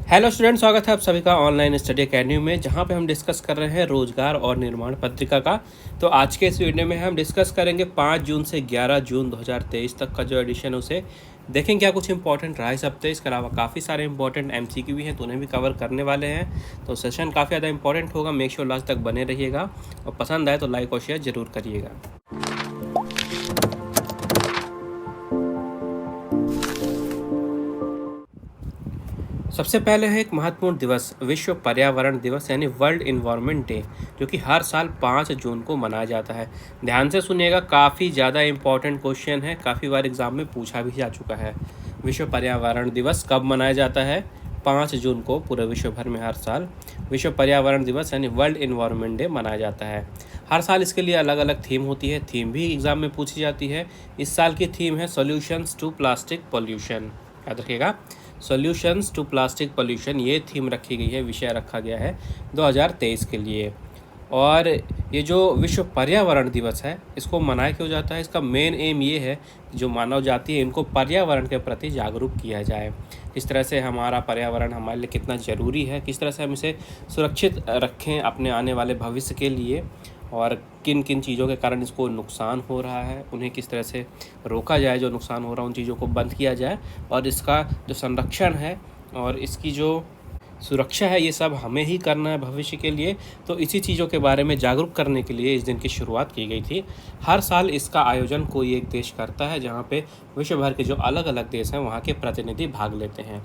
Hello student, स्वागत है आप सभी का ऑनलाइन स्टडी अकेडमी में, जहां पे हम डिस्कस कर रहे हैं रोजगार और निर्माण पत्रिका का। तो आज के इस वीडियो में हम डिस्कस करेंगे 5 जून से 11 जून 2023 तक का जो एडिशन है उसे देखें क्या कुछ इंपॉर्टेंट रहा इस हफ्ते। इसके अलावा काफ़ी सारे इंपॉर्टेंट एमसीक्यू भी हैं तो उन्हें भी कवर करने वाले हैं। तो सेशन काफ़ी ज़्यादा इंपॉर्टेंट होगा, मेक श्योर लास्ट तक बने रहिएगा और पसंद आए तो लाइक और शेयर जरूर करिएगा। सबसे पहले है एक महत्वपूर्ण दिवस, विश्व पर्यावरण दिवस यानी वर्ल्ड इन्वायरमेंट डे, जो कि हर साल 5 जून को मनाया जाता है। ध्यान से सुनिएगा, काफ़ी ज़्यादा इंपॉर्टेंट क्वेश्चन है, काफ़ी बार एग्जाम में पूछा भी जा चुका है। विश्व पर्यावरण दिवस कब मनाया जाता है? 5 जून को पूरे विश्व भर में हर साल विश्व पर्यावरण दिवस यानी वर्ल्ड इन्वायरमेंट डे मनाया जाता है। हर साल इसके लिए अलग अलग थीम होती है, थीम भी एग्जाम में पूछी जाती है। इस साल की थीम है सॉल्यूशंस टू प्लास्टिक पॉल्यूशन। याद रखिएगा, सॉल्यूशंस टू प्लास्टिक पॉल्यूशन ये थीम रखी गई है, विषय रखा गया है 2023 के लिए। और ये जो विश्व पर्यावरण दिवस है इसको मनाया क्यों जाता है? इसका मेन एम ये है कि जो मानव जाति है इनको पर्यावरण के प्रति जागरूक किया जाए, किस तरह से हमारा पर्यावरण हमारे लिए कितना ज़रूरी है, किस तरह से हम इसे सुरक्षित रखें अपने आने वाले भविष्य के लिए, और किन किन चीज़ों के कारण इसको नुकसान हो रहा है उन्हें किस तरह से रोका जाए, जो नुकसान हो रहा है उन चीज़ों को बंद किया जाए, और इसका जो संरक्षण है और इसकी जो सुरक्षा है ये सब हमें ही करना है भविष्य के लिए। तो इसी चीज़ों के बारे में जागरूक करने के लिए इस दिन की शुरुआत की गई थी। हर साल इसका आयोजन कोई एक देश करता है, जहाँ पे विश्व भर के जो अलग अलग देश हैं वहाँ के प्रतिनिधि भाग लेते हैं।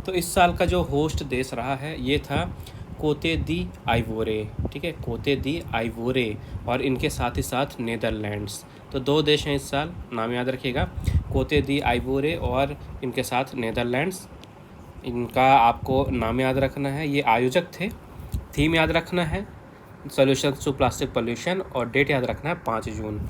तो इस साल का जो होस्ट देश रहा है ये था कोते दी आइवोरे। ठीक है, कोते दी आइवोरे, और इनके साथ ही साथ नीदरलैंड्स। तो 2 देश हैं इस साल, नाम याद रखिएगा, कोते दी आइवोरे और इनके साथ नीदरलैंड्स। इनका आपको नाम याद रखना है, ये आयोजक थे। थीम याद रखना है सॉल्यूशंस टू प्लास्टिक पॉल्यूशन, और डेट याद रखना है 5 जून।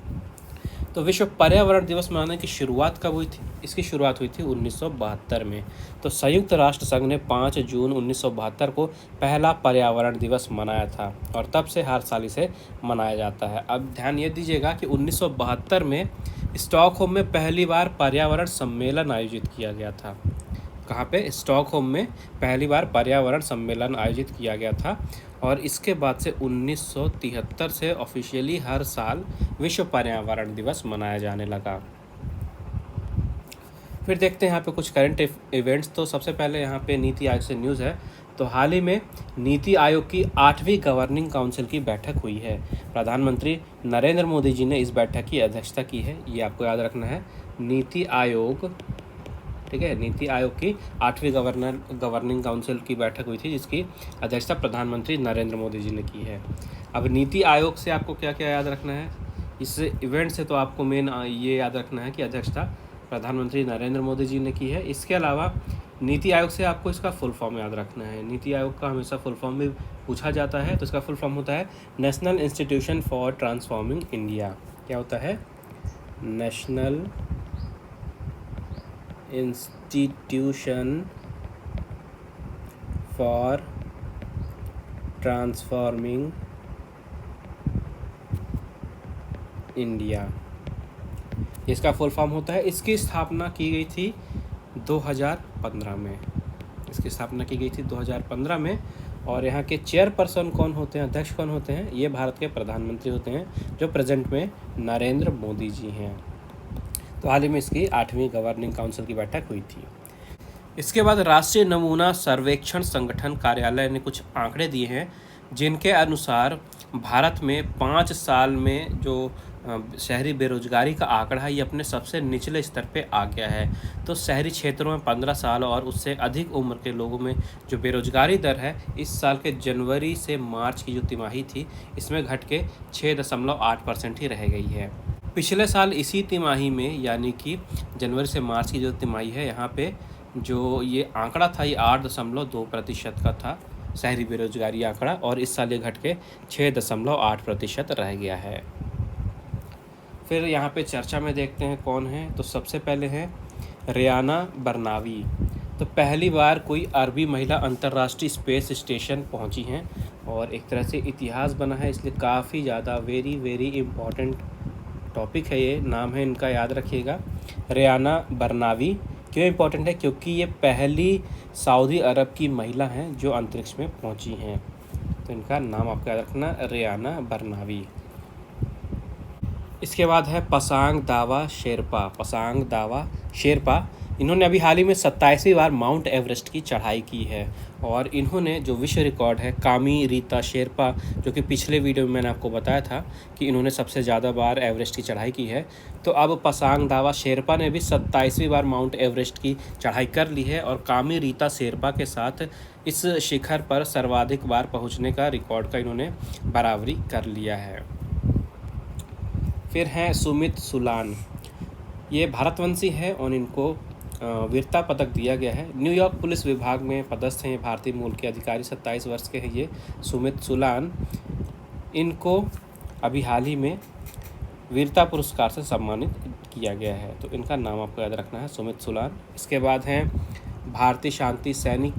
तो विश्व पर्यावरण दिवस मनाने की शुरुआत कब हुई थी? इसकी शुरुआत हुई थी 1972 में। तो संयुक्त राष्ट्र संघ ने 5 जून 1972 को पहला पर्यावरण दिवस मनाया था, और तब से हर साल इसे मनाया जाता है। अब ध्यान ये दीजिएगा कि 1972 में स्टॉकहोम में पहली बार पर्यावरण सम्मेलन आयोजित किया गया था। कहाँ पे? स्टॉकहोम में पहली बार पर्यावरण सम्मेलन आयोजित किया गया था, और इसके बाद से 1973 से ऑफिशियली हर साल विश्व पर्यावरण दिवस मनाया जाने लगा। फिर देखते हैं यहाँ पे कुछ करंट इवेंट्स। तो सबसे पहले यहाँ पे नीति आयोग से न्यूज़ है। तो हाल ही में नीति आयोग की 8वीं गवर्निंग काउंसिल की बैठक हुई है। प्रधानमंत्री नरेंद्र मोदी जी ने इस बैठक की अध्यक्षता की है, ये आपको याद रखना है। नीति आयोग, ठीक है, नीति आयोग की 8वीं गवर्निंग काउंसिल की बैठक हुई थी, जिसकी अध्यक्षता प्रधानमंत्री नरेंद्र मोदी जी ने की है। अब नीति आयोग से आपको क्या क्या याद रखना है इस इवेंट से? तो आपको मेन ये याद रखना है कि अध्यक्षता प्रधानमंत्री नरेंद्र मोदी जी ने की है। इसके अलावा नीति आयोग से आपको इसका फुल फॉर्म याद रखना है। नीति आयोग का हमेशा फुल फॉर्म भी पूछा जाता है, तो इसका फुल फॉर्म होता है national institution for transforming India. क्या होता है? National institution for transforming India, इसका फुल फॉर्म होता है। इसकी स्थापना की गई थी 2015 में। इसकी स्थापना की गई थी 2015 में, और यहाँ के चेयरपर्सन कौन होते हैं, अध्यक्ष कौन होते हैं? ये भारत के प्रधानमंत्री होते हैं, जो प्रेजेंट में नरेंद्र मोदी जी हैं। तो हाल ही में इसकी 8वीं गवर्निंग काउंसिल की बैठक हुई थी। इसके बाद राष्ट्रीय नमूना सर्वेक्षण संगठन कार्यालय ने कुछ आंकड़े दिए हैं, जिनके अनुसार भारत में 5 साल में जो शहरी बेरोजगारी का आंकड़ा है ये अपने सबसे निचले स्तर पे आ गया है। तो शहरी क्षेत्रों में 15 साल और उससे अधिक उम्र के लोगों में जो बेरोजगारी दर है इस साल के जनवरी से मार्च की जो तिमाही थी इसमें घट के 6.8% ही रह गई है। पिछले साल इसी तिमाही में, यानी कि जनवरी से मार्च की जो तिमाही है, यहाँ पे जो ये आंकड़ा था ये 8.2% का था, शहरी बेरोजगारी आंकड़ा, और इस साल ये घट के 6.8% रह गया है। फिर यहाँ पे चर्चा में देखते हैं कौन है। तो सबसे पहले हैं रियाना बरनावी। तो पहली बार कोई अरबी महिला अंतर्राष्ट्रीय स्पेस स्टेशन पहुँची हैं, और एक तरह से इतिहास बना है, इसलिए काफ़ी ज़्यादा वेरी वेरी इम्पॉर्टेंट टॉपिक है ये। नाम है इनका, याद रखिएगा, रियाना बरनावी। क्यों इम्पोर्टेंट है? क्योंकि ये पहली सऊदी अरब की महिला हैं जो अंतरिक्ष में पहुंची हैं। तो इनका नाम आपको याद रखना, रेयाना बरनावी। इसके बाद है पसांग दावा शेरपा। पसांग दावा शेरपा, इन्होंने अभी हाल ही में 27वीं बार माउंट एवरेस्ट की चढ़ाई की है। और इन्होंने जो विश्व रिकॉर्ड है, कामी रीता शेरपा, जो कि पिछले वीडियो में मैंने आपको बताया था कि इन्होंने सबसे ज़्यादा बार एवरेस्ट की चढ़ाई की है, तो अब पसांग दावा शेरपा ने भी 27वीं बार माउंट एवरेस्ट की चढ़ाई कर ली है और कामी रीता शेरपा के साथ इस शिखर पर सर्वाधिक बार पहुँचने का रिकॉर्ड का इन्होंने बराबरी कर लिया है। फिर हैं सुमित सुलान, ये भारतवंशी है और इनको वीरता पदक दिया गया है। न्यूयॉर्क पुलिस विभाग में पदस्थ हैं, ये भारतीय मूल के अधिकारी, 27 वर्ष के हैं ये सुमित सुलान। इनको अभी हाल ही में वीरता पुरस्कार से सम्मानित किया गया है। तो इनका नाम आपको याद रखना है, सुमित सुलान। इसके बाद हैं भारतीय शांति सैनिक,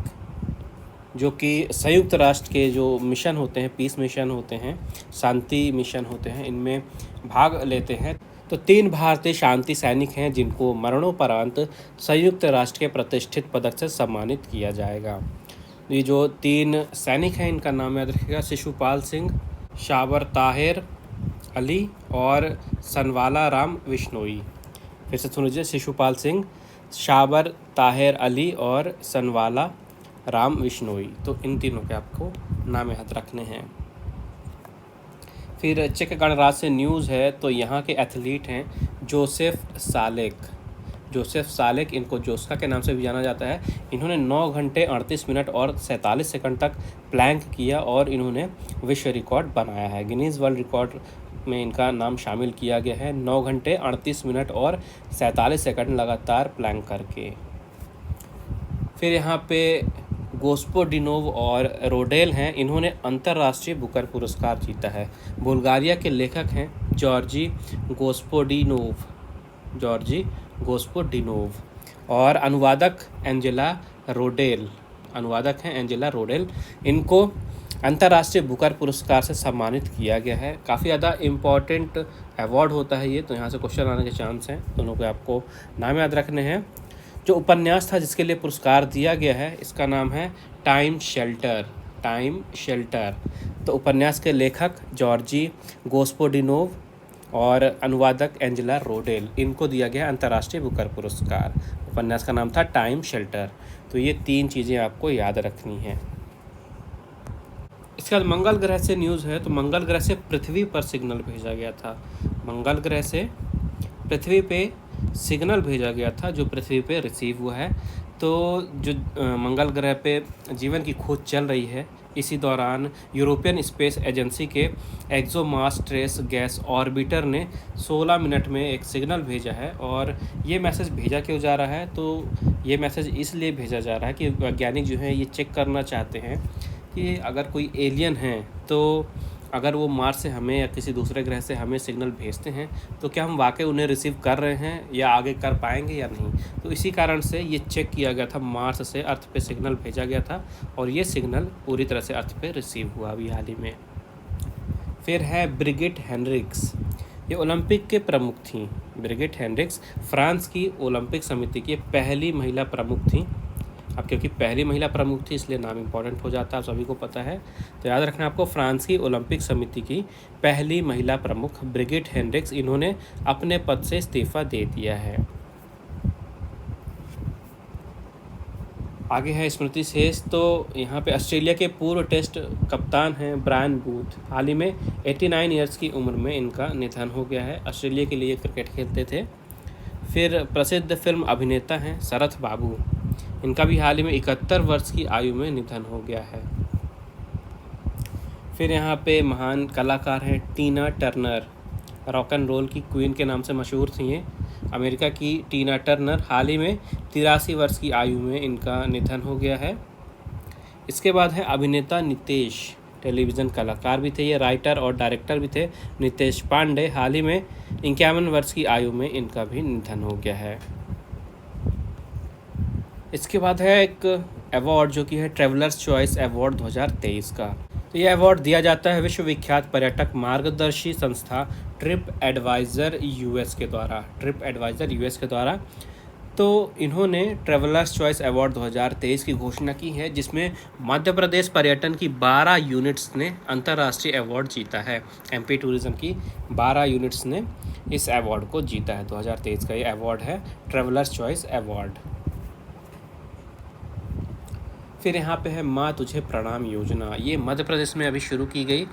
जो कि संयुक्त राष्ट्र के जो मिशन होते हैं, पीस मिशन होते हैं, शांति मिशन होते हैं, इनमें भाग लेते हैं। तो 3 भारतीय शांति सैनिक हैं जिनको मरणोपरांत संयुक्त राष्ट्र के प्रतिष्ठित पदक से सम्मानित किया जाएगा। ये जो 3 सैनिक हैं इनका नाम याद रखिएगा, शिशुपाल सिंह, शाबर ताहिर अली और सनवाला राम विश्नोई। फिर से सुन लीजिए, शिशुपाल सिंह, शाबर ताहिर अली और सनवाला राम विश्नोई। तो इन तीनों के आपको नाम याद रखने हैं। फिर चेक गणराज्य से न्यूज़ है, तो यहाँ के एथलीट हैं जोसेफ सालेक। जोसेफ सालेक, इनको जोस्का के नाम से भी जाना जाता है। इन्होंने 9 घंटे 38 मिनट और 47 सेकंड तक प्लैंक किया और इन्होंने विश्व रिकॉर्ड बनाया है। गिनीज़ वर्ल्ड रिकॉर्ड में इनका नाम शामिल किया गया है, 9 घंटे 38 मिनट और 47 सेकंड लगातार प्लैंक करके। फिर यहाँ पे गोस्पोडिनोव और रोडेल हैं, इन्होंने अंतर्राष्ट्रीय बुकर पुरस्कार जीता है। बुल्गारिया के लेखक हैं जॉर्जी गोस्पोडिनोव, जॉर्जी गोस्पोडिनोव। और अनुवादक एंजेला रोडेल, अनुवादक हैं एंजेला रोडेल। इनको अंतर्राष्ट्रीय बुकर पुरस्कार से सम्मानित किया गया है। काफ़ी ज़्यादा इम्पॉर्टेंट अवार्ड होता है ये, तो यहाँ से क्वेश्चन आने के चांस हैं। दोनों के आपको नाम याद रखने हैं। जो उपन्यास था जिसके लिए पुरस्कार दिया गया है, इसका नाम है टाइम शेल्टर, टाइम शेल्टर। तो उपन्यास के लेखक जॉर्जी गोस्पोडिनोव और अनुवादक एंजेला रोडेल, इनको दिया गया अंतर्राष्ट्रीय बुकर पुरस्कार। उपन्यास का नाम था टाइम शेल्टर। तो ये 3 चीज़ें आपको याद रखनी हैं। इसके बाद मंगल ग्रह से न्यूज़ है, तो मंगल ग्रह से पृथ्वी पर सिग्नल भेजा गया था। मंगल ग्रह से पृथ्वी पे सिग्नल भेजा गया था जो पृथ्वी पे रिसीव हुआ है। तो जो मंगल ग्रह पे जीवन की खोज चल रही है, इसी दौरान यूरोपियन स्पेस एजेंसी के एक्सोमास ट्रेस गैस ऑर्बिटर ने 16 मिनट में एक सिग्नल भेजा है। और ये मैसेज भेजा क्यों जा रहा है? तो ये मैसेज इसलिए भेजा जा रहा है कि वैज्ञानिक जो हैं ये चेक करना चाहते हैं कि अगर कोई एलियन हैं, तो अगर वो मार्स से हमें या किसी दूसरे ग्रह से हमें सिग्नल भेजते हैं तो क्या हम वाकई उन्हें रिसीव कर रहे हैं या आगे कर पाएंगे या नहीं। तो इसी कारण से ये चेक किया गया था, मार्स से अर्थ पे सिग्नल भेजा गया था और ये सिग्नल पूरी तरह से अर्थ पे रिसीव हुआ अभी हाल ही में। फिर है ब्रिगिट हेनरिक्स, ये ओलंपिक के प्रमुख थीं। ब्रिगिट हेनरिक्स फ्रांस की ओलंपिक समिति की पहली महिला प्रमुख थीं। अब क्योंकि पहली महिला प्रमुख थी इसलिए नाम इम्पोर्टेंट हो जाता है, सभी को पता है। तो याद रखना आपको, फ्रांस की ओलंपिक समिति की पहली महिला प्रमुख ब्रिगिट हेनरिक्स, इन्होंने अपने पद से इस्तीफा दे दिया है। आगे है स्मृति शेष, तो यहाँ पे ऑस्ट्रेलिया के पूर्व टेस्ट कप्तान हैं ब्रायन बूथ। हाल ही में 89 ईयर्स की उम्र में इनका निधन हो गया है। ऑस्ट्रेलिया के लिए क्रिकेट खेलते थे। फिर प्रसिद्ध फिल्म अभिनेता हैं शरथ बाबू, इनका भी हाल ही में 71 वर्ष की आयु में निधन हो गया है। फिर यहाँ पे महान कलाकार हैं टीना टर्नर, रॉक एंड रोल की क्वीन के नाम से मशहूर थी ये। अमेरिका की टीना टर्नर, हाल ही में 83 वर्ष की आयु में इनका निधन हो गया है। इसके बाद है अभिनेता नितेश, टेलीविज़न कलाकार भी थे ये, राइटर और डायरेक्टर भी थे, नितेश पांडे। हाल ही में 51 वर्ष की आयु में इनका भी निधन हो गया है। इसके बाद है एक अवार्ड जो कि है ट्रैवलर्स चॉइस अवार्ड 2023 का। तो ये अवार्ड दिया जाता है विश्व विख्यात पर्यटक मार्गदर्शी संस्था ट्रिप एडवाइज़र यूएस के द्वारा। ट्रिप एडवाइज़र यूएस के द्वारा तो इन्होंने ट्रैवलर्स चॉइस अवार्ड 2023 की घोषणा की है, जिसमें मध्य प्रदेश पर्यटन की 12 यूनिट्स ने अंतर्राष्ट्रीय अवार्ड जीता है। एमपी टूरिज्म की 12 यूनिट्स ने इस अवार्ड को जीता है। 2023 का ये अवार्ड है ट्रैवलर्स चॉइस अवार्ड। फिर यहाँ पे है माँ तुझे प्रणाम योजना। ये मध्य प्रदेश में अभी शुरू की गई,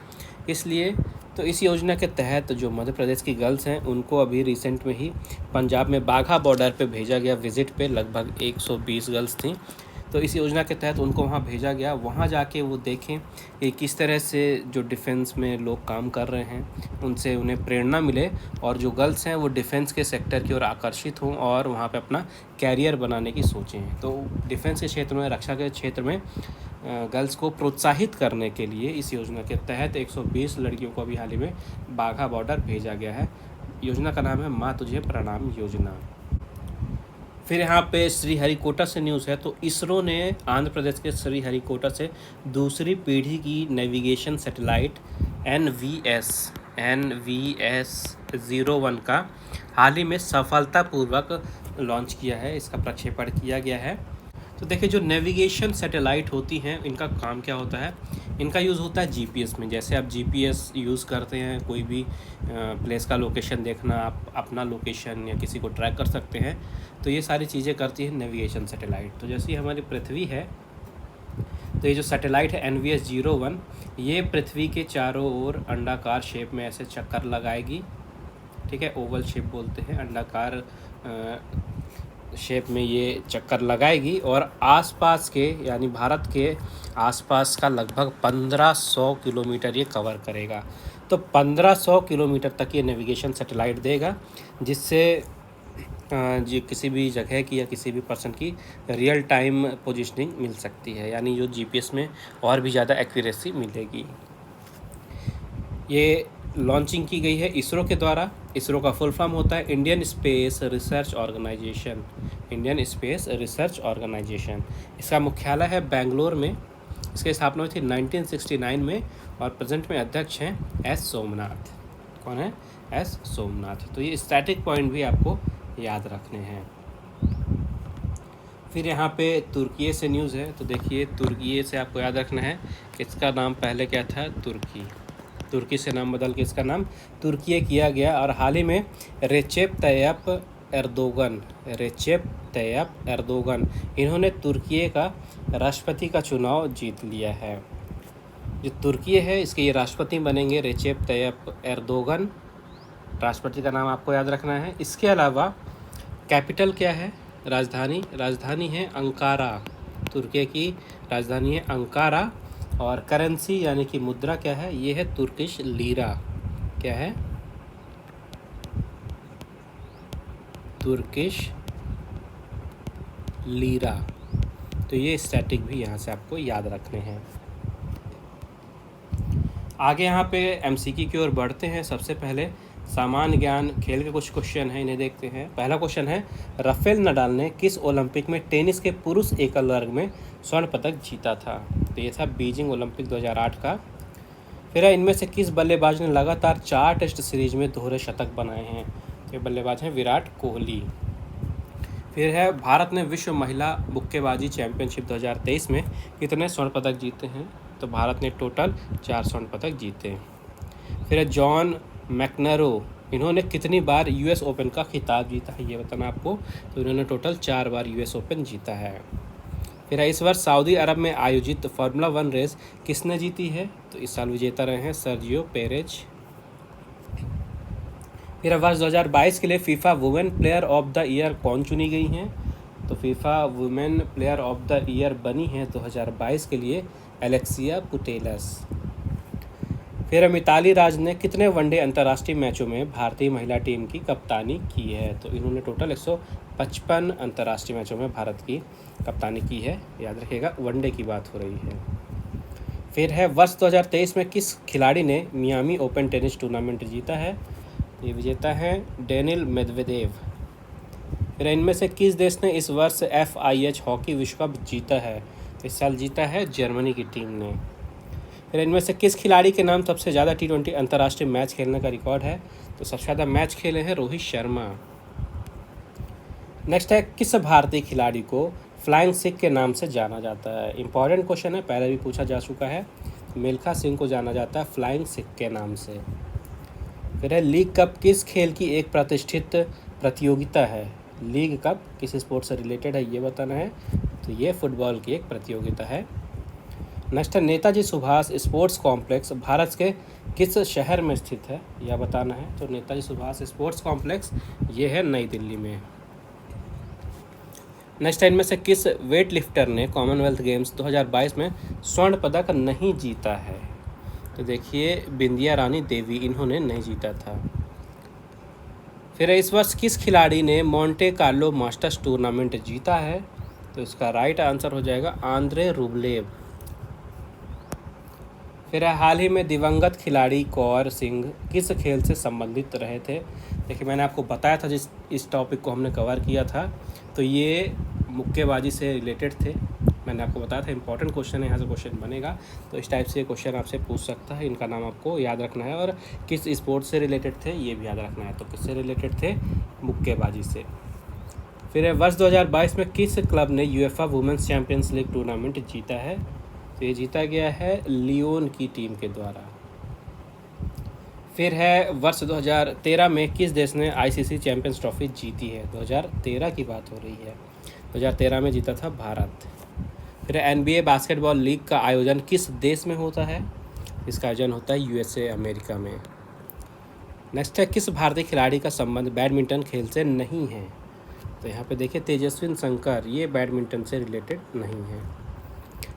इसलिए तो इस योजना के तहत जो मध्य प्रदेश की गर्ल्स हैं उनको अभी रिसेंट में ही पंजाब में बाघा बॉर्डर पे भेजा गया विज़िट पे। लगभग 120 गर्ल्स थीं, तो इस योजना के तहत उनको वहाँ भेजा गया। वहाँ जाके वो देखें कि किस तरह से जो डिफेंस में लोग काम कर रहे हैं उनसे उन्हें प्रेरणा मिले, और जो गर्ल्स हैं वो डिफेंस के सेक्टर की ओर आकर्षित हों और वहाँ पे अपना कैरियर बनाने की सोचें। तो डिफेंस के क्षेत्र में, रक्षा के क्षेत्र में गर्ल्स को प्रोत्साहित करने के लिए इस योजना के तहत 120 लड़कियों को अभी हाल ही में बाघा बॉर्डर भेजा गया है। योजना का नाम है माँ तुझे प्रणाम योजना। फिर यहाँ पे श्रीहरिकोटा से न्यूज़ है। तो इसरो ने आंध्र प्रदेश के श्रीहरिकोटा से दूसरी पीढ़ी की नेविगेशन सैटेलाइट NVS-01 का हाल ही में सफलतापूर्वक लॉन्च किया है। इसका प्रक्षेपण किया गया है। तो देखिए, जो नेविगेशन सैटेलाइट होती हैं इनका काम क्या होता है? इनका यूज़ होता है जीपीएस में। जैसे आप जीपीएस यूज़ करते हैं, कोई भी प्लेस का लोकेशन देखना, आप अपना लोकेशन या किसी को ट्रैक कर सकते हैं, तो ये सारी चीज़ें करती है नेविगेशन सैटेलाइट। तो जैसे हमारी पृथ्वी है, तो ये जो सैटेलाइट है NVS-01, ये पृथ्वी के चारों ओर अंडाकार शेप में ऐसे चक्कर लगाएगी। ठीक है, ओवल शेप बोलते हैं, अंडाकार शेप में ये चक्कर लगाएगी, और आसपास के यानी भारत के आसपास का लगभग 1500 किलोमीटर ये कवर करेगा। तो 1500 किलोमीटर तक ये नेविगेशन सैटेलाइट देगा, जिससे जी किसी भी जगह की या किसी भी पर्सन की रियल टाइम पोजीशनिंग मिल सकती है, यानी जो जीपीएस में और भी ज़्यादा एक्यूरेसी मिलेगी। ये लॉन्चिंग की गई है इसरो के द्वारा। इसरो का फुल फॉर्म होता है Indian Space Research Organisation. Indian Space Research Organisation. इसका मुख्यालय है बेंगलोर में। इसकी स्थापना हुई थी 1969 में, और प्रेजेंट में अध्यक्ष हैं S सोमनाथ। कौन है? S सोमनाथ। तो ये स्टैटिक पॉइंट भी आपको याद रखने हैं। फिर यहाँ पे तुर्की से न्यूज़ है। तो देखिए, तुर्की से आपको याद रखना है कि इसका नाम पहले क्या था? तुर्की। तुर्की से नाम बदल के इसका नाम तुर्की किया गया। और हाल ही में रेचेप तैयप एर्दोगन इन्होंने तुर्की का राष्ट्रपति का चुनाव जीत लिया है। जो तुर्की है इसके ये राष्ट्रपति बनेंगे रेचेप तैयप एर्दोगन। राष्ट्रपति का नाम आपको याद रखना है। इसके अलावा कैपिटल क्या है? राजधानी है अंकारा। तुर्की की राजधानी है अंकारा। और करेंसी यानी कि मुद्रा क्या है? ये है तुर्किश लीरा। क्या है? Turkish lira. तो ये स्टैटिक भी यहाँ से आपको याद रखने हैं। आगे यहाँ पे एमसीक्यू की ओर बढ़ते हैं। सबसे पहले सामान्य ज्ञान खेल के कुछ क्वेश्चन हैं, इन्हें देखते हैं। पहला क्वेश्चन है, राफेल नडाल ने किस ओलंपिक में टेनिस के पुरुष एकल वर्ग में स्वर्ण पदक जीता था? तो ये था बीजिंग ओलंपिक 2008 का। फिर है, इनमें से किस बल्लेबाज ने लगातार 4 टेस्ट सीरीज में दोहरे शतक बनाए हैं? ये बल्लेबाज हैं विराट कोहली। फिर है, भारत ने विश्व महिला मुक्केबाजी चैंपियनशिप 2023 में कितने स्वर्ण पदक जीते हैं? तो भारत ने टोटल 4 स्वर्ण पदक जीते। फिर है, जॉन मैकनरो इन्होंने कितनी बार यूएस ओपन का खिताब जीता है? ये बताना आपको। तो इन्होंने टोटल 4 बार यूएस ओपन जीता है। फिर है, इस वर्ष सऊदी अरब में आयोजित फार्मूला 1 रेस किसने जीती है? तो इस साल विजेता रहे हैं सर्जियो पेरेज। फिर वर्ष 2022 के लिए FIFA women player of the year कौन चुनी गई हैं? तो FIFA women player of the year बनी हैं 2022 के लिए एलेक्सिया पुटेलस। फिर मिताली राज ने कितने वनडे अंतर्राष्ट्रीय मैचों में भारतीय महिला टीम की कप्तानी की है? तो इन्होंने टोटल 155 अंतर्राष्ट्रीय मैचों में भारत की कप्तानी की है। याद रखिएगा, वनडे की बात हो रही है। फिर है, वर्ष 2023 में किस खिलाड़ी ने मियामी ओपन टेनिस टूर्नामेंट जीता है? ये विजेता हैं डेनिल मेदवेदेव। फिर इनमें से किस देश ने इस वर्ष FIH हॉकी विश्व कप जीता है? इस साल जीता है जर्मनी की टीम ने। फिर इनमें से किस खिलाड़ी के नाम सबसे ज़्यादा T20 अंतर्राष्ट्रीय मैच खेलने का रिकॉर्ड है? तो सबसे ज़्यादा मैच खेले हैं रोहित शर्मा। नेक्स्ट है, किस भारतीय खिलाड़ी को फ्लाइंग सिख के नाम से जाना जाता है? इंपॉर्टेंट क्वेश्चन है, पहले भी पूछा जा चुका है। मिल्खा सिंह को जाना जाता है फ्लाइंग सिख के नाम से। फिर है, लीग कप किस खेल की एक प्रतिष्ठित प्रतियोगिता है? लीग कप किस स्पोर्ट से रिलेटेड है ये बताना है, तो ये फुटबॉल की एक प्रतियोगिता है। नेक्स्ट है, नेताजी सुभाष स्पोर्ट्स कॉम्प्लेक्स भारत के किस शहर में स्थित है, यह बताना है। तो नेताजी सुभाष स्पोर्ट्स कॉम्प्लेक्स ये है नई दिल्ली में। नेक्स्ट है, इनमें से किस वेट लिफ्टर ने कॉमनवेल्थ गेम्स 2022 में स्वर्ण पदक नहीं जीता है? तो देखिए, बिंदिया रानी देवी, इन्होंने नहीं जीता था। फिर इस वर्ष किस खिलाड़ी ने मोंटे कार्लो मास्टर्स टूर्नामेंट जीता है? तो इसका राइट आंसर हो जाएगा आंद्रे रुब्लेव। फिर हाल ही में दिवंगत खिलाड़ी कौर सिंह किस खेल से संबंधित रहे थे? देखिए, मैंने आपको बताया था, जिस इस टॉपिक को हमने कवर किया था, तो ये मुक्केबाजी से रिलेटेड थे। मैंने आपको बताया था, इंपॉर्टेंट क्वेश्चन है, यहाँ से क्वेश्चन बनेगा, तो इस टाइप से क्वेश्चन आपसे पूछ सकता है। इनका नाम आपको याद रखना है, और किस स्पोर्ट से रिलेटेड थे ये भी याद रखना है। तो किससे रिलेटेड थे? मुक्केबाजी से। फिर वर्ष 2022 में किस क्लब ने UEFA women's champions league tournament जीता है? तो ये जीता गया है लियोन की टीम के द्वारा। फिर है, वर्ष 2013 में किस देश ने आईसीसी चैंपियंस ट्रॉफी जीती है? 2013 की बात हो रही है। 2013 में जीता था भारत। फिर एनबीए बास्केटबॉल लीग का आयोजन किस देश में होता है? इसका आयोजन होता है यूएसए, अमेरिका में। नेक्स्ट है, किस भारतीय खिलाड़ी का संबंध बैडमिंटन खेल से नहीं है? तो यहाँ पे देखिए, तेजस्विन शंकर, ये बैडमिंटन से रिलेटेड नहीं है।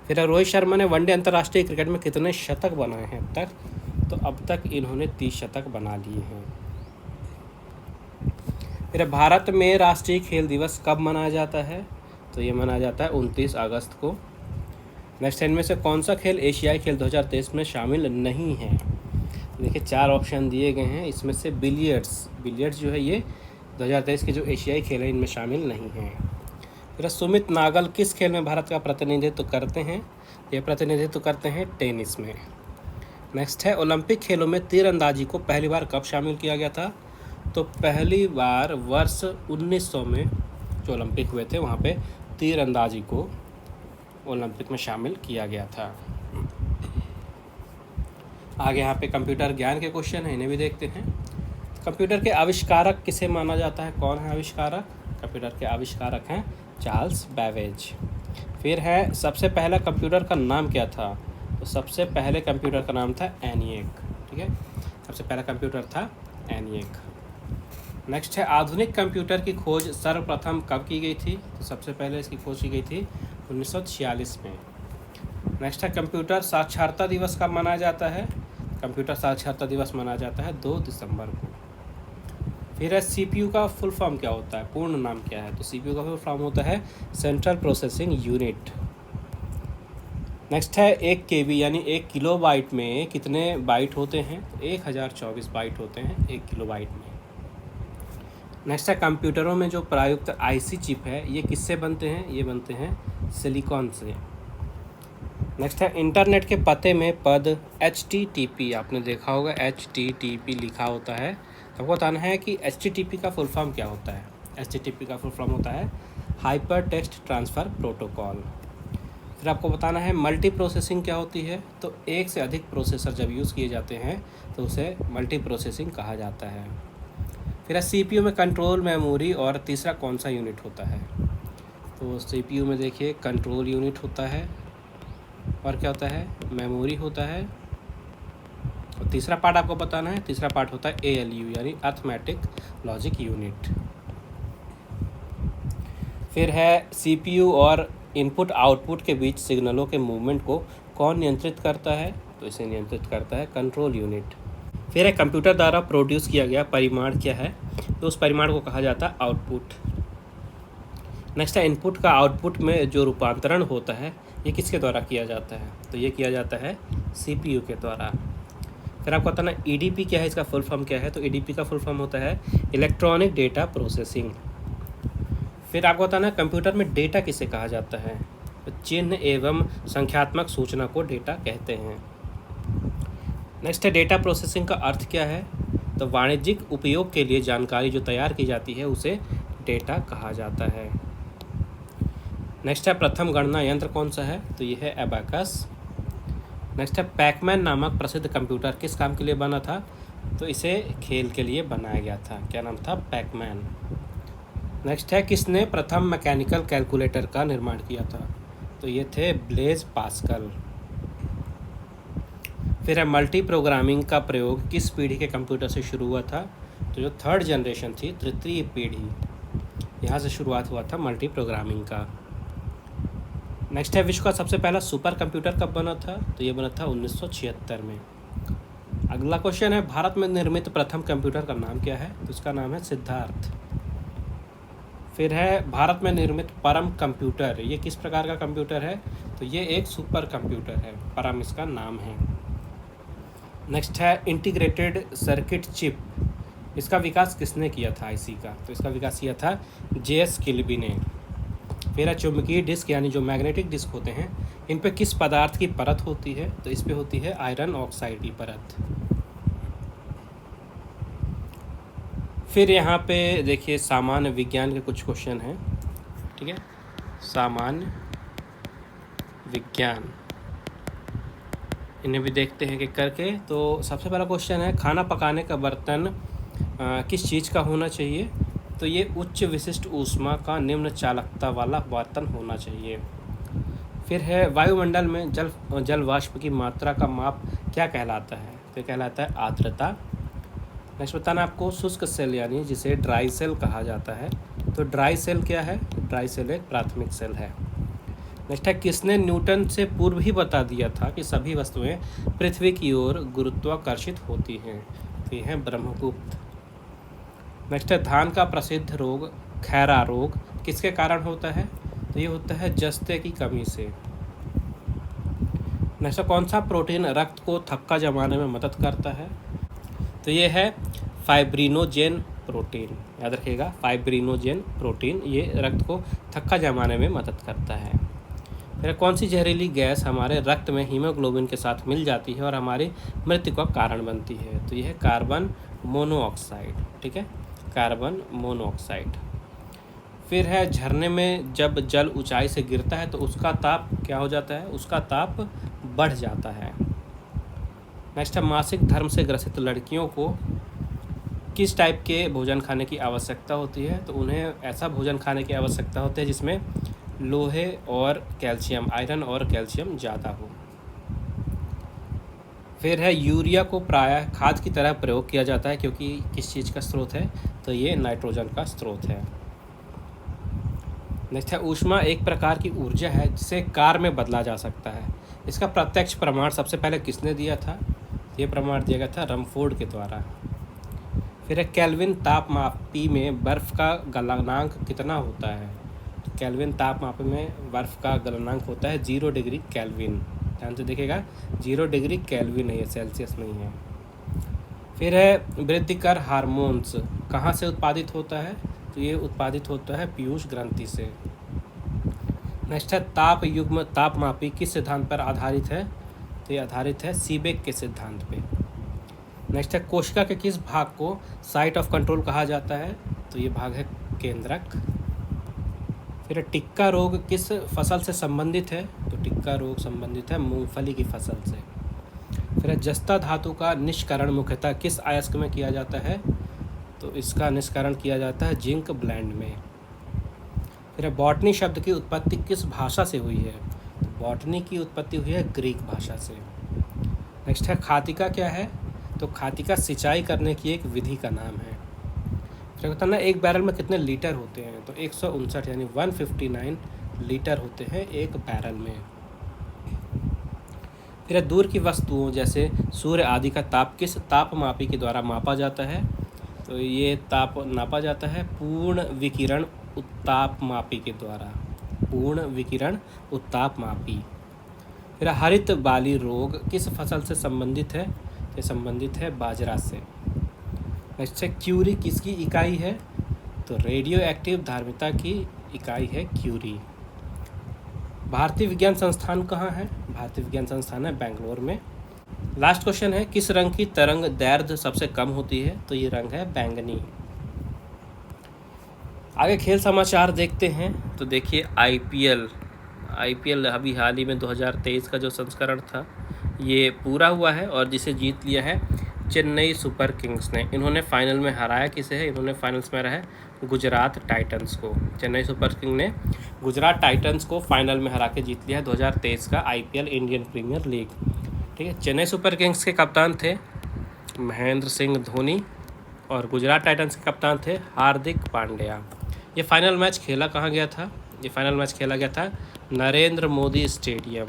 फिर रोहित शर्मा ने वनडे अंतर्राष्ट्रीय क्रिकेट में कितने शतक बनाए हैं अब तक? तो अब तक इन्होंने 30 शतक बना लिए हैं। फिर भारत में राष्ट्रीय खेल दिवस कब मनाया जाता है? तो ये मनाया जाता है 29 अगस्त को। नेक्स्ट, इनमें से कौन सा खेल एशियाई खेल 2023 में शामिल नहीं है? देखिए, 4 ऑप्शन दिए गए हैं, इसमें से बिलियर्ड्स जो है ये 2023 के जो एशियाई खेल है इनमें शामिल नहीं है। फिर सुमित नागल किस खेल में भारत का प्रतिनिधित्व करते हैं? ये प्रतिनिधित्व करते हैं टेनिस में। नेक्स्ट है, ओलंपिक खेलों में तीरंदाजी को पहली बार कब शामिल किया गया था? तो पहली बार वर्ष 1900 में जो ओलंपिक हुए थे वहाँ पे तीरंदाजी को ओलंपिक में शामिल किया गया था। आगे यहाँ पे कंप्यूटर ज्ञान के क्वेश्चन हैं, इन्हें भी देखते हैं। कंप्यूटर के आविष्कारक किसे माना जाता है? कौन है आविष्कारक? कंप्यूटर के आविष्कारक हैं चार्ल्स बैबेज। फिर है, सबसे पहला कंप्यूटर का नाम क्या था? तो सबसे पहले कंप्यूटर का नाम था एनिएक। ठीक है, सबसे पहला कंप्यूटर था एनिएक। नेक्स्ट है, आधुनिक कंप्यूटर की खोज सर्वप्रथम कब की गई थी? तो सबसे पहले इसकी खोज की गई थी 1946 में। नेक्स्ट है, कंप्यूटर साक्षरता दिवस कब मनाया जाता है? कंप्यूटर साक्षरता दिवस मनाया जाता है 2 दिसंबर को। फिर है, सीपीयू का फुल फॉर्म क्या होता है? पूर्ण नाम क्या है? तो सीपीयू का फुल फॉर्म होता है सेंट्रल प्रोसेसिंग यूनिट। नेक्स्ट है, 1 केबी यानी 1 किलोबाइट में कितने बाइट होते हैं? 1024 बाइट होते हैं 1 किलोबाइट में। नेक्स्ट है, कंप्यूटरों में जो प्रयुक्त आईसी चिप है ये किससे बनते हैं? ये बनते हैं सिलिकॉन से। नेक्स्ट है, इंटरनेट के पते में पद HTTP, आपने देखा होगा HTTP लिखा होता है। आपको बताना है कि HTTP का फुल फॉर्म क्या होता है। HTTP का फुल फॉर्म होता है हाइपर टेक्स्ट ट्रांसफ़र प्रोटोकॉल। फिर आपको बताना है मल्टी प्रोसेसिंग क्या होती है। तो एक से अधिक प्रोसेसर जब यूज़ किए जाते हैं तो उसे मल्टी प्रोसेसिंग कहा जाता है। फिर CPU में कंट्रोल, मेमोरी और तीसरा कौन सा यूनिट होता है? तो CPU में देखिए कंट्रोल यूनिट होता है, और क्या होता है? मेमोरी होता है, और तीसरा पार्ट आपको बताना है, तीसरा पार्ट होता है ALU यानी अर्थमेटिक लॉजिक यूनिट। फिर है, CPU और इनपुट आउटपुट के बीच सिग्नलों के मूवमेंट को कौन नियंत्रित करता है? तो इसे नियंत्रित करता है कंट्रोल यूनिट। फिर है, कंप्यूटर द्वारा प्रोड्यूस किया गया परिमाण क्या है? तो उस परिमाण को कहा जाता है आउटपुट। नेक्स्ट है, इनपुट का आउटपुट में जो रूपांतरण होता है ये किसके द्वारा किया जाता है? तो ये किया जाता है CPU के द्वारा। फिर आपको बताना EDP क्या है, इसका फुल फॉर्म क्या है? तो EDP का फुल फॉर्म होता है इलेक्ट्रॉनिक डेटा प्रोसेसिंग। फिर आपको बताना है कंप्यूटर में डेटा किसे कहा जाता है? तो चिन्ह एवं संख्यात्मक सूचना को डेटा कहते हैं। नेक्स्ट है, डेटा प्रोसेसिंग का अर्थ क्या है? तो वाणिज्यिक उपयोग के लिए जानकारी जो तैयार की जाती है उसे डेटा कहा जाता है। नेक्स्ट है प्रथम गणना यंत्र कौन सा है, तो ये है एबाकस। नेक्स्ट है पैकमैन नामक प्रसिद्ध कंप्यूटर किस काम के लिए बना था, तो इसे खेल के लिए बनाया गया था। क्या नाम था, पैकमैन। नेक्स्ट है किसने प्रथम मैकेनिकल कैलकुलेटर का निर्माण किया था, तो ये थे ब्लेज पास्कल। फिर है मल्टी प्रोग्रामिंग का प्रयोग किस पीढ़ी के कंप्यूटर से शुरू हुआ था, तो जो थर्ड जनरेशन थी, तृतीय पीढ़ी, यहाँ से शुरुआत हुआ था मल्टी प्रोग्रामिंग का। नेक्स्ट है विश्व का सबसे पहला सुपर कंप्यूटर कब बना था, तो ये बना था 1976 में। अगला क्वेश्चन है भारत में निर्मित प्रथम कंप्यूटर का नाम क्या है, तो इसका नाम है सिद्धार्थ। फिर है भारत में निर्मित परम कंप्यूटर, ये किस प्रकार का कंप्यूटर है, तो ये एक सुपर कंप्यूटर है, परम इसका नाम है। नेक्स्ट है इंटीग्रेटेड सर्किट चिप, इसका विकास किसने किया था आईसी का, तो इसका विकास किया था जेएस किल्बी ने। फिर है चुंबकीय डिस्क यानी जो मैग्नेटिक डिस्क होते हैं, इन पे किस पदार्थ की परत होती है, तो इस पे होती है आयरन ऑक्साइड की परत। फिर यहाँ पे देखिए सामान्य विज्ञान के कुछ क्वेश्चन हैं, ठीक है, सामान्य विज्ञान, इन्हें भी देखते हैं कि करके। तो सबसे पहला क्वेश्चन है खाना पकाने का बर्तन किस चीज़ का होना चाहिए, तो ये उच्च विशिष्ट ऊष्मा का निम्न चालकता वाला बर्तन होना चाहिए। फिर है वायुमंडल में जल वाष्प की मात्रा का माप क्या कहलाता है, तो ये कहलाता है आर्द्रता। नेक्स्ट बताना आपको शुष्क सेल यानी जिसे ड्राई सेल कहा जाता है, तो ड्राई सेल क्या है, ड्राई सेल एक प्राथमिक सेल है। नेक्स्ट है किसने न्यूटन से पूर्व ही बता दिया था कि सभी वस्तुएं पृथ्वी की ओर गुरुत्वाकर्षित होती हैं, तो ये है ब्रह्मगुप्त। नेक्स्ट है धान का प्रसिद्ध रोग खैरा रोग किसके कारण होता है, तो ये होता है जस्ते की कमी से। नेक्स्ट कौन सा प्रोटीन रक्त को थक्का जमाने में मदद करता है, तो ये है फाइब्रिनोजेन प्रोटीन, याद रखिएगा फाइब्रिनोजेन प्रोटीन, ये रक्त को थक्का जमाने में मदद करता है। फिर कौन सी जहरीली गैस हमारे रक्त में हीमोग्लोबिन के साथ मिल जाती है और हमारी मृत्यु का कारण बनती है, तो यह है कार्बन मोनोऑक्साइड, ठीक है, कार्बन मोनोऑक्साइड। फिर है झरने में जब जल ऊंचाई से गिरता है तो उसका ताप क्या हो जाता है, उसका ताप बढ़ जाता है। नेक्स्ट है मासिक धर्म से ग्रसित लड़कियों को किस टाइप के भोजन खाने की आवश्यकता होती है, तो उन्हें ऐसा भोजन खाने की आवश्यकता होती है जिसमें लोहे और कैल्शियम, आयरन और कैल्शियम ज़्यादा हो। फिर है यूरिया को प्रायः खाद की तरह प्रयोग किया जाता है क्योंकि किस चीज़ का स्रोत है, तो ये नाइट्रोजन का स्रोत है। नेक्स्ट है ऊष्मा एक प्रकार की ऊर्जा है जिसे कार्य में बदला जा सकता है, इसका प्रत्यक्ष प्रमाण सबसे पहले किसने दिया था, ये प्रमाण दिया गया था रमफोर्ड के द्वारा। फिर है केल्विन तापमापी में बर्फ़ का गलनांक कितना होता है, तो केल्विन तापमापी में बर्फ़ का गलनांक होता है 0 डिग्री केल्विन, ध्यान से देखिएगा 0 डिग्री केल्विन है, ये सेल्सियस नहीं है। फिर है वृद्धिकर हार्मोन्स कहाँ से उत्पादित होता है, तो ये उत्पादित होता है पीयूष ग्रंथि से। नेक्स्ट है ताप युग्म तापमापी किस सिद्धांत पर आधारित है, तो ये आधारित है सीबेक के सिद्धांत पे। नेक्स्ट है कोशिका के किस भाग को साइट ऑफ कंट्रोल कहा जाता है, तो ये भाग है केंद्रक। फिर टिक्का रोग किस फसल से संबंधित है, तो टिक्का रोग संबंधित है मूंगफली की फसल से। फिर जस्ता धातु का निष्करण मुख्यतः किस अयस्क में किया जाता है, तो इसका निष्करण किया जाता है जिंक ब्लेंड में। फिर बॉटनी शब्द की उत्पत्ति किस भाषा से हुई है, तो बॉटनी की उत्पत्ति हुई है ग्रीक भाषा से। नेक्स्ट है खातिका क्या है, तो खातिका सिंचाई करने की एक विधि का नाम है। फिर बताना एक बैरल में कितने लीटर होते हैं, तो 159 यानी 159 लीटर होते हैं एक बैरल में। फिर दूर की वस्तुओं जैसे सूर्य आदि का ताप किस तापमापी के द्वारा मापा जाता है, तो ये ताप नापा जाता है पूर्ण विकिरण उत्तापमापी के द्वारा, पूर्ण विकिरण उत्तापमापी। फिर हरित बाली रोग किस फसल से संबंधित है, ये संबंधित है बाजरा से। नेक्स्ट है क्यूरी किसकी इकाई है, तो रेडियो एक्टिव धारिता की इकाई है क्यूरी। भारतीय विज्ञान संस्थान कहाँ है, भारतीय विज्ञान संस्थान है बेंगलोर में। लास्ट क्वेश्चन है किस रंग की तरंग दैर्ध्य सबसे कम होती है, तो ये रंग है बैंगनी। आगे खेल समाचार देखते हैं। तो देखिए आईपीएल अभी हाल ही में 2023 का जो संस्करण था ये पूरा हुआ है और जिसे जीत लिया है चेन्नई सुपर किंग्स ने। इन्होंने फाइनल में हराया किसे है? इन्होंने फाइनल्स में हराया है गुजरात टाइटंस को। चेन्नई सुपर किंग ने गुजरात टाइटंस को फाइनल में हरा के जीत लिया है 2023 का आईपीएल इंडियन प्रीमियर लीग। ठीक है, चेन्नई सुपर किंग्स के कप्तान थे महेंद्र सिंह धोनी और गुजरात टाइटंस के कप्तान थे हार्दिक पांड्या। ये फाइनल मैच खेला कहाँ गया था? ये फाइनल मैच खेला गया था नरेंद्र मोदी स्टेडियम।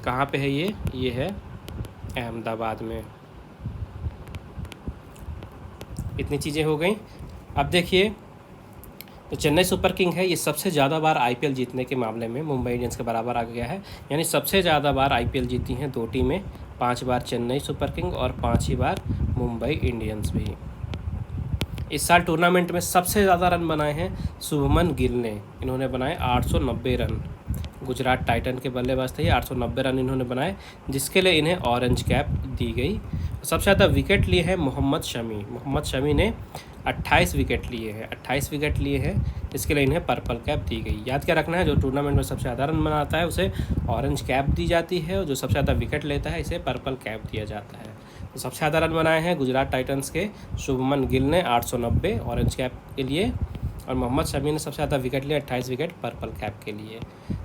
कहाँ पे है ये है अहमदाबाद में। इतनी चीज़ें हो गई। अब देखिए, तो चेन्नई सुपर किंग है, ये सबसे ज़्यादा बार आईपीएल जीतने के मामले में मुंबई इंडियंस के बराबर आ गया है। यानी सबसे ज़्यादा बार आईपीएल जीती हैं दो टीमें, 5 बार चेन्नई सुपर किंग और 5 ही बार मुंबई इंडियंस भी। इस साल टूर्नामेंट में सबसे ज़्यादा रन बनाए हैं शुभमन गिल ने। इन्होंने बनाए 890 रन। गुजरात टाइटन के बल्लेबाज थे, 890 रन इन्होंने बनाए, जिसके लिए इन्हें ऑरेंज कैप दी गई। सबसे ज़्यादा विकेट लिए हैं मोहम्मद शमी ने 28 विकेट लिए हैं। 28 विकेट लिए हैं, इसके लिए इन्हें पर्पल कैप दी गई। याद क्या रखना है, जो टूर्नामेंट में सबसे ज़्यादा रन बनाता है उसे ऑरेंज कैप दी जाती है और जो सबसे ज़्यादा विकेट लेता है इसे पर्पल कैप दिया जाता है। तो सबसे ज़्यादा रन बनाए हैं गुजरात टाइटंस के शुभमन गिल ने 890 ऑरेंज कैप के लिए, और मोहम्मद शमी ने सबसे ज़्यादा विकेट लिए 28 विकेट पर्पल कैप के लिए।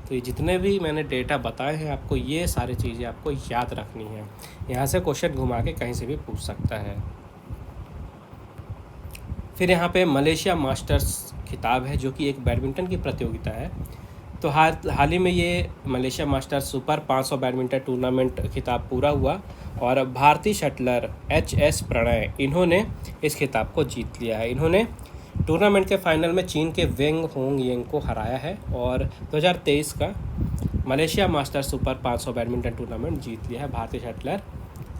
तो ये जितने भी मैंने डेटा बताए हैं आपको, ये सारी चीज़ें आपको याद रखनी है। यहाँ से क्वेश्चन घुमा के कहीं से भी पूछ सकता है। फिर यहाँ पे मलेशिया मास्टर्स खिताब है, जो कि एक बैडमिंटन की प्रतियोगिता है। तो हाल ही में ये Malaysia Masters Super 500 badminton tournament खिताब पूरा हुआ और भारतीय शटलर एच.एस. प्रणय इन्होंने इस खिताब को जीत लिया है। इन्होंने टूर्नामेंट के फाइनल में चीन के वेंग होंगयेंग को हराया है और 2023 का Malaysia Masters Super 500 badminton tournament जीत लिया है भारतीय शटलर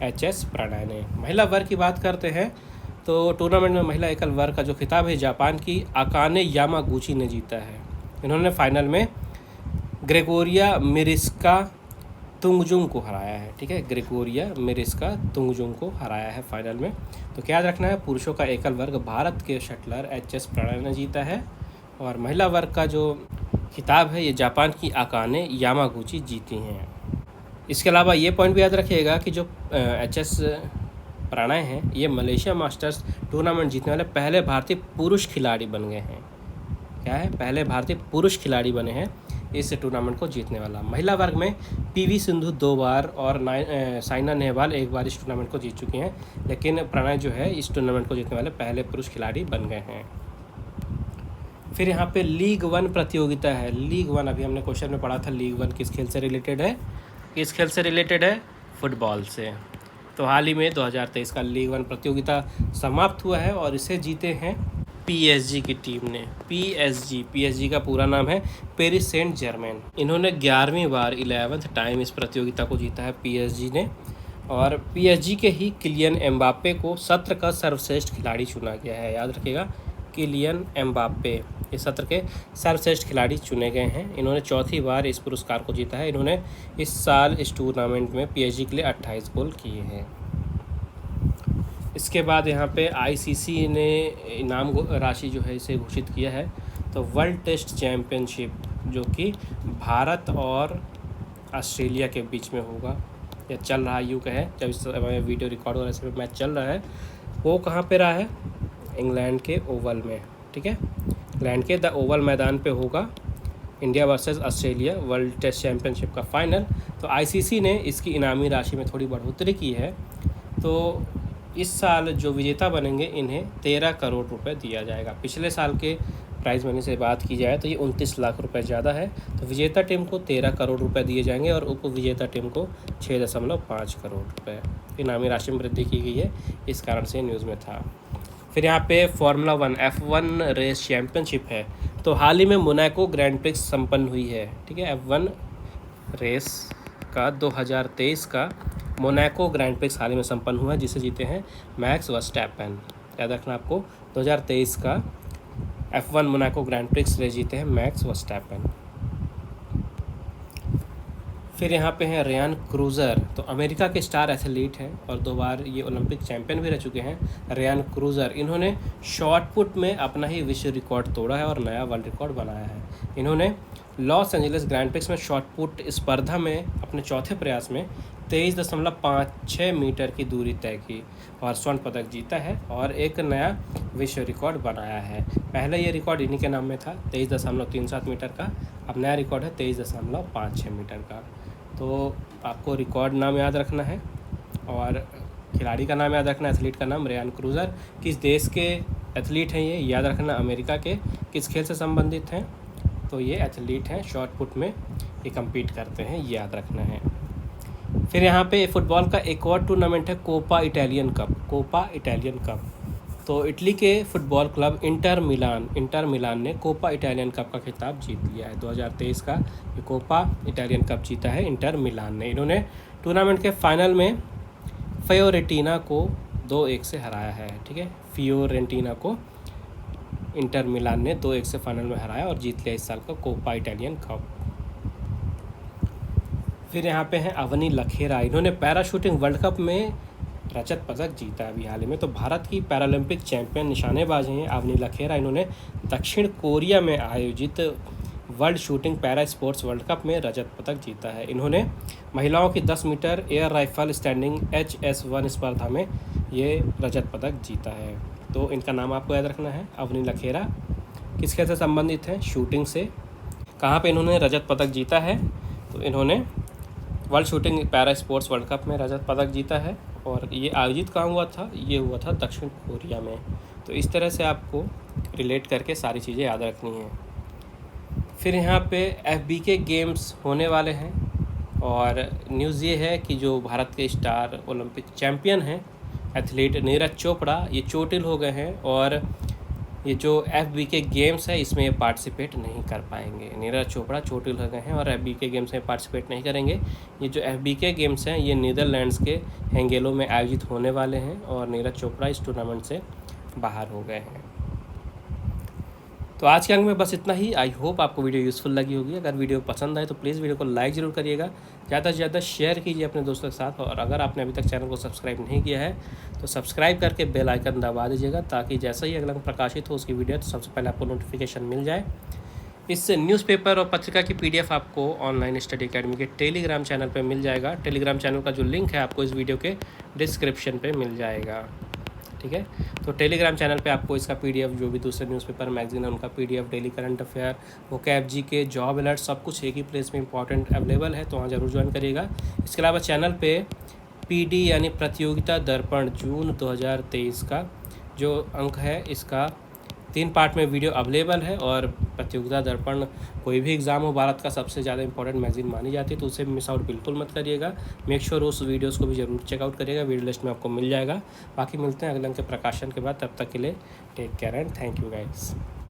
एच.एस. प्रणय ने। महिला वर्ग की बात करते हैं तो टूर्नामेंट में महिला एकल वर्ग का जो खिताब है जापान की अकाने यामागुची ने जीता है। इन्होंने फाइनल में ग्रेगोरिया मिरिस्का तुंगजुंग को हराया है। ठीक है, ग्रेगोरिया मिरिस्का तुंगजुंग को हराया है फाइनल में। तो क्या याद रखना है, पुरुषों का एकल वर्ग भारत के शटलर एच.एस. प्रणय ने जीता है और महिला वर्ग का जो खिताब है ये जापान की अकाने यामागुची जीती हैं। इसके अलावा ये पॉइंट भी याद रखिएगा कि जो एच.एस. प्रणय हैं ये मलेशिया मास्टर्स टूर्नामेंट जीतने वाले पहले भारतीय पुरुष खिलाड़ी बन गए हैं। क्या है, पहले भारतीय पुरुष खिलाड़ी बने हैं इस टूर्नामेंट को जीतने वाला। महिला वर्ग में पीवी सिंधु 2 बार और साइना नेहवाल 1 बार इस टूर्नामेंट को जीत चुकी हैं, लेकिन प्रणय जो है इस टूर्नामेंट को जीतने वाले पहले पुरुष खिलाड़ी बन गए हैं। फिर यहाँ पे लीग 1 प्रतियोगिता है। लीग 1 अभी हमने क्वेश्चन में पढ़ा था, लीग 1 किस खेल से रिलेटेड है? किस खेल से रिलेटेड है? फुटबॉल से। तो हाल ही में 2023 का लीग 1 प्रतियोगिता समाप्त हुआ है और इसे जीते हैं पीएसजी की टीम ने। पीएसजी का पूरा नाम है पेरिस सेंट जर्मेन। इन्होंने 11वीं बार 11th टाइम इस प्रतियोगिता को जीता है पीएसजी ने, और पीएसजी के ही किलियन एम्बाप्पे को सत्र का सर्वश्रेष्ठ खिलाड़ी चुना गया है। याद रखिएगा, किलियन एम्बाप्पे इस सत्र के सर्वश्रेष्ठ खिलाड़ी चुने गए हैं। इन्होंने 4थी बार इस पुरस्कार को जीता है। इन्होंने इस साल इस टूर्नामेंट में पीएसजी के लिए 28 गोल किए हैं। इसके बाद यहाँ पे आईसीसी ने इनाम राशि जो है इसे घोषित किया है। तो वर्ल्ड टेस्ट चैम्पियनशिप जो कि भारत और ऑस्ट्रेलिया के बीच में होगा या चल रहा है, यूँ कहे जब इस वीडियो रिकॉर्ड हो रहा है मैच चल रहा है, वो कहाँ पे रहा है? इंग्लैंड के ओवल में। ठीक है, इंग्लैंड के द ओवल मैदान पे होगा India versus Australia World Test Championship का फाइनल। तो आईसीसी ने इसकी इनामी राशि में थोड़ी बढ़ोतरी की है। तो इस साल जो विजेता बनेंगे इन्हें 13 करोड़ रुपए दिया जाएगा। पिछले साल के प्राइज़ मनी से बात की जाए तो ये 29 लाख रुपए ज़्यादा है। तो विजेता टीम को 13 करोड़ रुपए दिए जाएंगे और उप विजेता टीम को 6.5 करोड़ रुपए इनामी राशि में वृद्धि की गई है। इस कारण से न्यूज़ में था। फिर यहाँ पे फार्मूला 1 F1 रेस चैम्पियनशिप है। तो हाल ही में मोनाको ग्रैंड प्रिक्स संपन्न हुई है। ठीक है, F1 रेस का 2023 का मोनाको ग्रैंड प्रिक्स हाल ही में संपन्न हुआ है, जिसे जीते हैं मैक्स वर्स्टैपेन। याद रखना आपको, 2023 का F1 Monaco grand prix race जीते हैं मैक्स वर्स्टैपेन। फिर यहाँ पे हैं रेयान क्रूज़र, तो अमेरिका के स्टार एथलीट हैं और 2 बार ये ओलंपिक चैंपियन भी रह चुके हैं। रेयान क्रूज़र इन्होंने शॉट पुट में अपना ही विश्व रिकॉर्ड तोड़ा है और नया वर्ल्ड रिकॉर्ड बनाया है। इन्होंने लॉस एंजलिस ग्रैंड प्रिक्स में शॉट पुट स्पर्धा में अपने चौथे प्रयास में 23.56 मीटर की दूरी तय की और स्वर्ण पदक जीता है और एक नया विश्व रिकॉर्ड बनाया है। पहले ये रिकॉर्ड इन्हीं के नाम में था 23.37 मीटर का, अब नया रिकॉर्ड है 23.56 मीटर का। तो आपको रिकॉर्ड नाम याद रखना है और खिलाड़ी का नाम याद रखना है, एथलीट का नाम रेयान क्रूज़र। किस देश के एथलीट हैं ये याद रखना, अमेरिका के। किस खेल से संबंधित हैं, तो ये एथलीट हैं, शॉट पुट में ये कम्पीट करते हैं, याद रखना है। फिर यहाँ पे फुटबॉल का एक और टूर्नामेंट है Coppa Italian cup. Coppa Italian cup तो इटली के फुटबॉल क्लब इंटर मिलान ने कोपा इटालियन कप का खिताब जीत लिया है। 2023 का ये कोपा इटालियन कप जीता है इंटर मिलान ने। इन्होंने टूर्नामेंट के फाइनल में फियोरेंटीना को 2-1 से हराया है। ठीक है, फियोरेंटीना को इंटर मिलान ने 2-1 से फाइनल में हराया और जीत लिया इस साल का कोपा इटालियन कप। फिर यहाँ पे हैं अवनी लखेरा, इन्होंने पैरा शूटिंग वर्ल्ड कप में रजत पदक जीता है अभी हाल ही में। तो भारत की पैरालंपिक चैंपियन निशानेबाज हैं अवनी लखेरा। इन्होंने दक्षिण कोरिया में आयोजित world shooting para sports world cup में रजत पदक जीता है। इन्होंने महिलाओं की 10 metre air rifle standing HS1 स्पर्धा में ये रजत पदक जीता है। तो इनका नाम आपको याद रखना है, अवनी लखेरा। किस खेल से संबंधित है, शूटिंग से। कहाँ पे इन्होंने रजत पदक जीता है, तो इन्होंने world shooting para sports world cup में रजत पदक जीता है और ये आयोजित कहाँ हुआ था, ये हुआ था दक्षिण कोरिया में। तो इस तरह से आपको रिलेट करके सारी चीज़ें याद रखनी हैं। फिर यहाँ पे FBK गेम्स होने वाले हैं और न्यूज़ ये है कि जो भारत के स्टार ओलंपिक चैम्पियन हैं एथलीट नीरज चोपड़ा, ये चोटिल हो गए हैं और ये जो FBK गेम्स है इसमें ये पार्टिसिपेट नहीं कर पाएंगे। नीरज चोपड़ा चोटिल हो गए हैं और FBK गेम्स में पार्टिसिपेट नहीं करेंगे। ये जो FBK गेम्स हैं ये नीदरलैंड्स के हेंगेलो में आयोजित होने वाले हैं और नीरज चोपड़ा इस टूर्नामेंट से बाहर हो गए हैं। तो आज के अंक में बस इतना ही। आई होप आपको वीडियो यूज़फुल लगी होगी। अगर वीडियो पसंद आए तो प्लीज़ वीडियो को लाइक ज़रूर करिएगा, ज़्यादा से ज़्यादा शेयर कीजिए अपने दोस्तों के साथ और अगर आपने अभी तक चैनल को सब्सक्राइब नहीं किया है तो सब्सक्राइब करके बेल आइकन दबा दीजिएगा ताकि जैसा ही अगला प्रकाशित हो उसकी वीडियो तो सबसे पहले आपको नोटिफिकेशन मिल जाए। इस न्यूज़पेपर और पत्रिका की PDF आपको ऑनलाइन स्टडी अकेडमी के टेलीग्राम चैनल पर मिल जाएगा। टेलीग्राम चैनल का जो लिंक है आपको इस वीडियो के डिस्क्रिप्शन पर मिल जाएगा। ठीक है, तो टेलीग्राम चैनल पे आपको इसका PDF, जो भी दूसरे न्यूज़पेपर मैगजीन है उनका PDF, daily current affair, vocab GK, job alert, सब कुछ एक ही प्लेस में इंपॉर्टेंट अवेलेबल है, तो वहाँ ज़रूर ज्वाइन करिएगा। इसके अलावा चैनल पे PD यानी प्रतियोगिता दर्पण जून 2023 का जो अंक है इसका 3 पार्ट में वीडियो अवेलेबल है और प्रतियोगिता दर्पण कोई भी एग्ज़ाम हो भारत का सबसे ज़्यादा इंपॉर्टेंट मैगजीन मानी जाती है, तो उसे मिस आउट बिल्कुल मत करिएगा। मेक श्योर उस वीडियोस को भी ज़रूर चेकआउट करिएगा, वीडियो लिस्ट में आपको मिल जाएगा। बाकी मिलते हैं अगले अंक के प्रकाशन के बाद, तब तक के लिए take care and thank you guys.